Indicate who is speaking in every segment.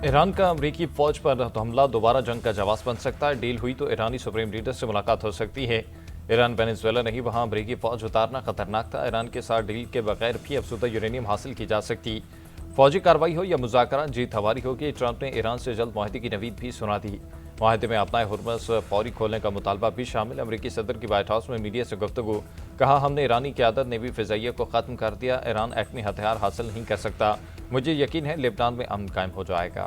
Speaker 1: Iran का अमरीकी फौज पर हमला दोबारा जंग का जवाब बन सकता है। डील हुई तो ईरानी सुप्रीम लीडर से मुलाकात हो सकती है। ईरान वेनेजुएला नहीं, वहां अमरीकी फौज उतारना खतरनाक था। ईरान के साथ डील के बगैर भी अफसुदा यूरेनियम हासिल की जा सकती। फौजी कार्रवाई हो या मुज़ाकरा, जीत हमारी होगी। ट्रंप ने ईरान से जल्द मुआहदे की नवीद भी सुना दी। मुआहदे में अपना हुर्मस फौरी खोलने का मुतालबा भी शामिल। अमरीकी सदर की व्हाइट हाउस में मीडिया से गुफ्तगू, कहा हमने ईरानी क़यादत नेवी फ़िज़ाइया को ख़त्म कर दिया। ईरान एटमी हथियार हासिल नहीं कर सकता। मुझे यकीन है लेबनान में अमन कायम हो जाएगा।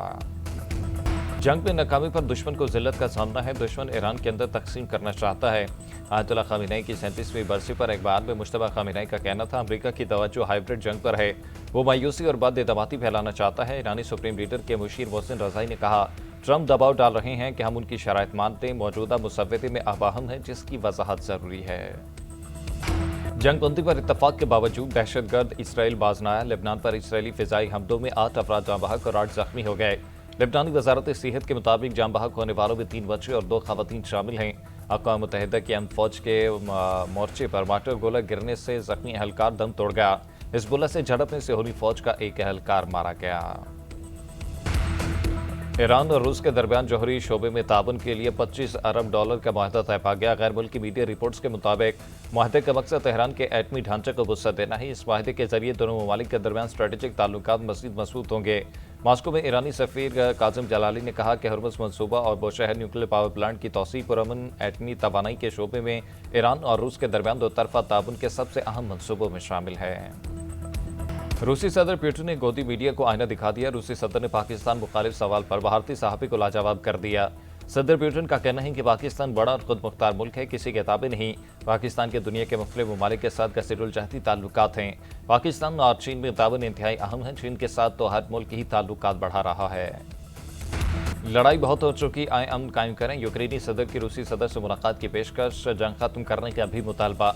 Speaker 1: जंग में नाकामी पर दुश्मन को जिल्लत का सामना है। दुश्मन ईरान के अंदर तकसीम करना चाहता है। आयतुल्लाह ख़ामेनी की 37वीं बरसी पर एक बयान में मुश्तबा ख़ामेनी का कहना था, अमरीका की तवज्जो हाइब्रिड जंग पर है। वो मायूसी और बदइतमादी फैलाना चाहता है। ईरानी सुप्रीम लीडर के मुशीर मोहसिन रज़ाई ने कहा, ट्रंप दबाव डाल रहे हैं कि हम उनकी शराइत मानते। मौजूदा मुसव्वदे में अहम है जिसकी वजाहत ज़रूरी है। जंग बंदी पर इत्तफाक के बावजूद दहशतगर्द इसराइल बाज न आया। लेबनान पर इसराइली फ़िज़ाई हमलों में 8 अफराद जाँ बहक और 8 ज़ख्मी हो गए। लेबनानी वजारत सेहत के मुताबिक जाँ बहक होने वालों में 3 बच्चे और 2 ख़वातीन शामिल हैं। अक़वाम मुत्तहिदा की अमन फ़ौज के मोर्चे पर वाटर गोला गिरने से ज़ख्मी एहलकार दम तोड़ गया। हिज़्बुल्लाह से झड़पने से होनी फ़ौज का एक एहलकार मारा गया। ईरान और रूस के दरमियान जौहरी शोबे में ताउन के लिए $25 अरब का मुआहदा तय पा गया। गैर मुल्की मीडिया रिपोर्ट्स के मुताबिक मुआहदे का मकसद तेहरान के एटमी ढांचे को वुसअत देना है। इस मुआहदे के जरिए दोनों ममालिक के दरमियान स्ट्रेटेजिक ताल्लुकात मज़ीद मज़बूत होंगे। मॉस्को में ईरानी सफ़ीर काज़िम जलाली ने कहा कि हुर्मुज़ मनसूबा और बोशहर न्यूक्लियर पावर प्लांट की तौसीअ पुरअमन एटमी तवानाई के शोबे में ईरान और रूस के दरमियान दो तरफ़ा ताउन के सबसे अहम मनसूबों में शामिल है। रूसी सदर पुतिन ने गोदी मीडिया को आईना दिखा दिया। रूसी सदर ने पाकिस्तान मुखालिफ सवाल पर भारतीय सहाफ़ी को लाजवाब कर दिया। सदर पुतिन का कहना है कि पाकिस्तान बड़ा और खुद मुख्तार मुल्क है, किसी किताबें नहीं। पाकिस्तान के दुनिया के मुख्तलिफ ममालिक के साथ कसीरुलजहती ताल्लुकात हैं। पाकिस्तान और चीन में ताउन इंतहाई अहम है। चीन के साथ तो हर मुल्क ही ताल्लुकात बढ़ा रहा है। लड़ाई बहुत हो चुकी, आए अमन कायम करें। यूक्रेनी सदर की रूसी सदर से मुलाकात की पेशकश, जंग खत्म करने का भी मुतालबा।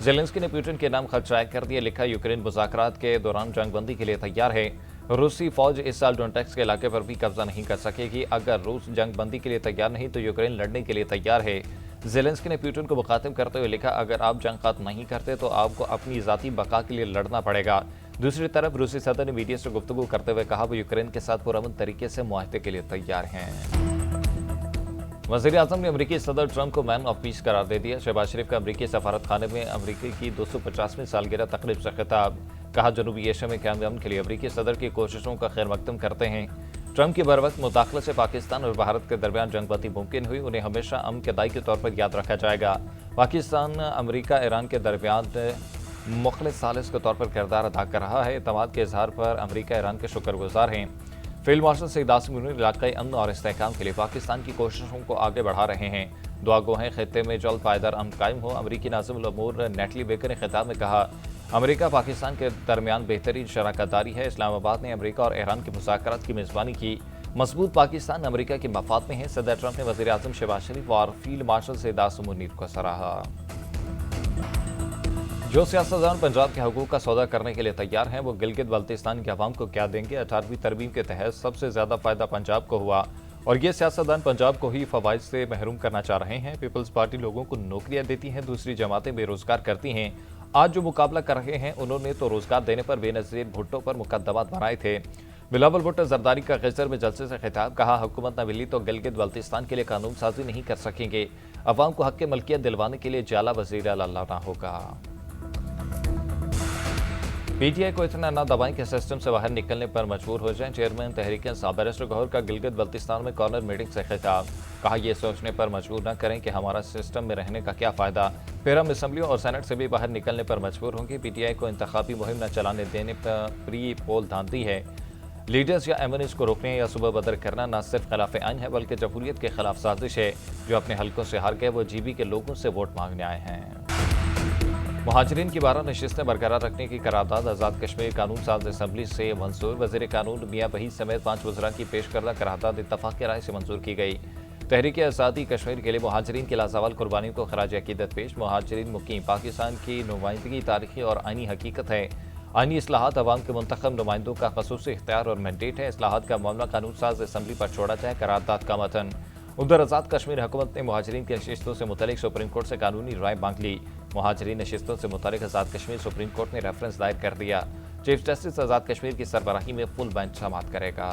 Speaker 1: ज़ेलेंस्की ने पुतिन के नाम खत जारी कर दिया। लिखा, यूक्रेन मुज़ाकरात के दौरान जंग बंदी के लिए तैयार है। रूसी फौज इस साल डोनेट्स्क के इलाके पर भी कब्जा नहीं कर सकेगी। अगर रूस जंग बंदी के लिए तैयार नहीं तो यूक्रेन लड़ने के लिए तैयार है। ज़ेलेंस्की ने पुतिन को मुखातिब करते हुए लिखा, अगर आप जंग खत्म नहीं करते तो आपको अपनी ज़ाती बका के लिए लड़ना पड़ेगा। दूसरी तरफ रूसी सदर ने मीडिया से गुफ्तगू करते हुए कहा, वो यूक्रेन के साथ पुरअमन तरीके से मुआहदे के लिए तैयार हैं। वज़ीर-ए-आज़म ने अमरीकी सदर ट्रंप को मैन ऑफ पीस करार दे दिया। शहबाज शरीफ का अमरीकी सफारत खाने में अमरीकी की 250वीं सालगिरह तकरीब से खिताब, कहा जनूबी एशिया में क़याम अमन के लिए अमरीकी सदर की कोशिशों का खैर मकदम करते हैं। ट्रंप की बरवक्त मुदाखलत से पाकिस्तान और भारत के दरमियान जंग बंदी मुमकिन हुई, उन्हें हमेशा अमन के दाई के तौर पर याद रखा जाएगा। पाकिस्तान अमरीका ईरान के दरमियान मुख़लिस सालिस के तौर पर किरदार अदा कर रहा है। एतमाद के इजहार पर अमरीका ईरान के शुक्रगुजार हैं। फील्ड मार्शल सईद आसिम मुनीर इलाक़ाई अमन और इस्तेहकाम के लिए पाकिस्तान की कोशिशों को आगे बढ़ा रहे हैं। दुआ गो हैं खित्ते में जल्द पायदार अमन कायम हो। अमरीकी नाज़िमुल उमूर नेटली बेकर ने खिताब में कहा, अमरीका पाकिस्तान के दरमियान बेहतरीन शराकतदारी है। इस्लामाबाद ने अमरीका और ईरान की मुज़ाकरात की मेज़बानी की। मजबूत पाकिस्तान अमरीका के मफाद में है। सदर ट्रंप ने वज़ीर-ए-आज़म शहबाज शरीफ और फील्ड मार्शल सईद आसिम मुनीर को सराहा। जो सियासतदान पंजाब के हकूक़ का सौदा करने के लिए तैयार हैं, वो गिलगित बल्तिस्तान के अवाम को क्या देंगे। 18वीं तरमीम के तहत सबसे ज़्यादा फ़ायदा पंजाब को हुआ और ये सियासतदान पंजाब को ही फ़वाइद से महरूम करना चाह रहे हैं। पीपल्स पार्टी लोगों को नौकरियां देती हैं, दूसरी जमातें बेरोज़गार करती हैं। आज जो मुकाबला कर रहे हैं, उन्होंने तो रोज़गार देने पर बेनज़ीर भुट्टो पर मुकदमात बनाए थे। बिलावल भुट्टो जरदारी का गजर में जलसे से खिताब, कहा हुकूमत न मिली तो गिलगित बल्तिस्तान के लिए कानून साजी नहीं कर सकेंगे। अवाम को हक़ के मलकियत दिलवाने के लिए जाला वज़ीर लाना होगा। पीटीआई को इतना न दबाएं कि सिस्टम से बाहर निकलने पर मजबूर हो जाएं। चेयरमैन तहरीक-ए-इंसाफ बैरिस्टर गौहर का गिलगित बल्तिस्तान में कॉर्नर मीटिंग से खिताब, कहा यह सोचने पर मजबूर न करें कि हमारा सिस्टम में रहने का क्या फ़ायदा। फिर हम असम्बलियों और सेनेट से भी बाहर निकलने पर मजबूर होंगे। पीटीआई को इंतखाबी मुहिम न चलाने देने पर प्री पोल धांधली है। लीडर्स या एमएनएस को रोकने या सुबह बदर करना न सिर्फ खिलाफ आइन है बल्कि जमहूरियत के खिलाफ साजिश है। जो अपने हलकों से हार गए वो जीबी के लोगों से वोट मांगने आए हैं। मुहाजिरीन की 12 नशिस्तें बरकरार रखने की करारदाद आज़ाद कश्मीर कानून साज असम्बली से मंजूर। वज़ीर कानून मियां वहीद समेत 5 वज़रा की पेश करदा करारदाद इत्तफ़ाक़ राय से मंजूर की गई। तहरीक आज़ादी कश्मीर के लिए मुहाजिरीन की लाज़वाल कुर्बानियों को खराज अक़ीदत पेश। मुहाजिरीन मुकीम पाकिस्तान की नुमाइंदगी तारीख़ी और आइनी हकीकत है। आइनी इस्लाहात अवाम के मुंतखब नुमाइंदों का ख़ुसूसी इख्तियार और मैंडेट है। इस्लाहात का मामला कानून साज असम्बली पर छोड़ा जाए, करारदाद का मतन। उधर आज़ाद कश्मीर हुकूमत ने मुहाजिरीन की नशिस्तों से मुतल्लिक़ सुप्रीम कोर्ट से कानूनी राय मांग ली। मुहाजिरीन नशिस्तों से मुतल्लिक़ आज़ाद कश्मीर सुप्रीम कोर्ट ने रेफरेंस दायर कर दिया। चीफ जस्टिस आज़ाद कश्मीर की सरबराही में फुल बेंच समाअत करेगा।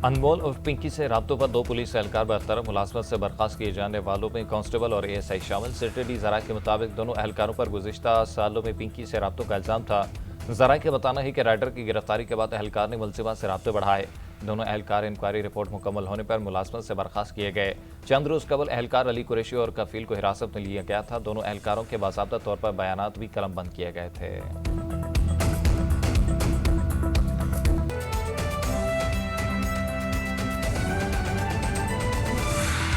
Speaker 1: انمول اور پنکی سے رابطوں پر 2 پولیس اہلکار برطرف، ملازمت سے برخاست کیے جانے والوں میں کانسٹیبل اور ASI شامل۔ سیٹرڈی ذرائع کے مطابق دونوں اہلکاروں پر گزشتہ سالوں میں پنکی سے رابطوں کا الزام تھا۔ ذرائع کا بتانا ہے کہ رائڈر کی گرفتاری کے بعد اہلکار نے ملزمہ سے رابطے بڑھائے۔ دونوں اہلکار انکوائری رپورٹ مکمل ہونے پر ملازمت سے برخاست کیے گئے۔ چند روز قبل اہلکار علی قریشی اور کفیل کو حراست میں لیا گیا تھا۔ دونوں اہلکاروں کے باضابطہ طور پر بیانات بھی قلم بند کیے گئے تھے۔